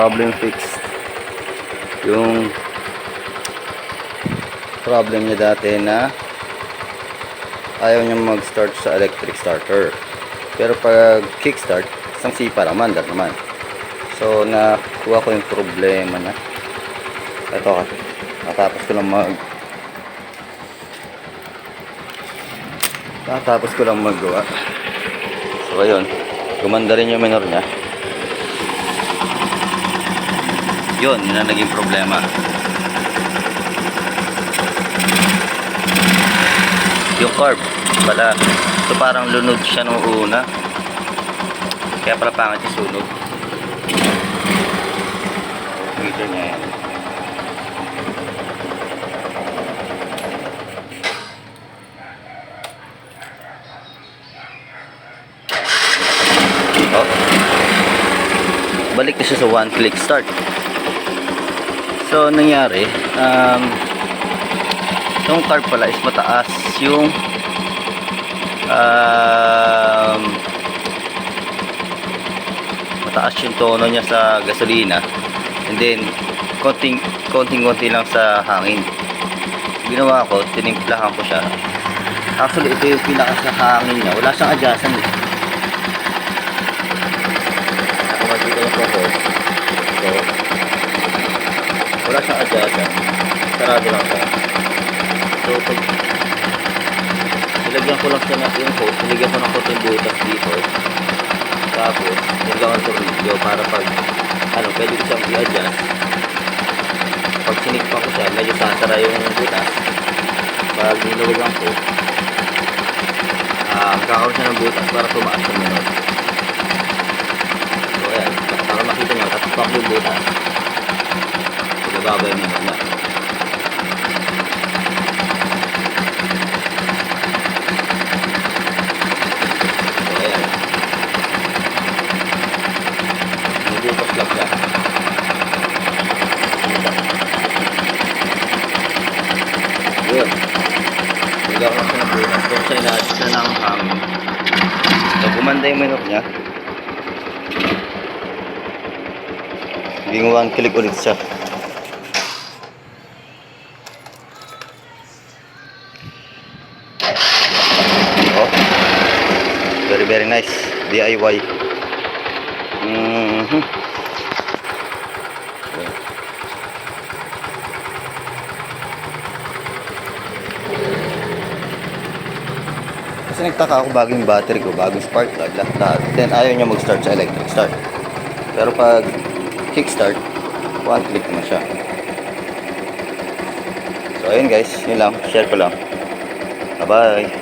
problem fixed. Yung problem niya dati na ayaw niya mag-start sa electric starter. Pero pag kickstart, isang sipa naman, naman. So, nakuha ko yung problema na. Ito kasi, natapos ko lang magawa. So, ayun. Gumanda rin yung minor niya. Yun na naging problema. Yung carb pala. So parang lunod siya nung una. Kaya pala pangit yung sunog. Meter niya yan. Oh. Balik na siya sa one click start. So, nangyari, yung carb pala is mataas yung mataas yung tono niya sa gasolina, and then konting-konti lang sa hangin. Ginawa ko, tinimplahan ko siya. Actually, ito yung pinaka sa hangin niya, wala siyang adjustan eh. Ako makikita yung photo. So, wala siyang adjustan, sarado lang siya. So pag nilagyan ko lang siya na yung hose, nilagyan ko ng konting butas dito, tapos nilagyan ko ng tornilyo para pag pwede ko siyang i-adjust. Pag sinigpan ko siya, medyo sasara yung butas. Pag nilagyan ko, kakaroon siya ng butas para tumaas yung minor. So ayan, para makita nyo, tatapak yung butas. Nababa yung minor na. So ayan, nabukas lang siya. Yun, nagawa ko siya ng butas. Kung siya inaadjust na ng hangin, so gumanda yung minor niya. Naging one click ulit siya. Oh, very nice DIY. Kasi nagtaka ako bago yung battery ko, bagong spark plug, lahat. Then ayaw niya mag-start sa electric start. Pero pag kickstart, one click na siya. So ayun guys, yun lang, share ko lang. Bye bye.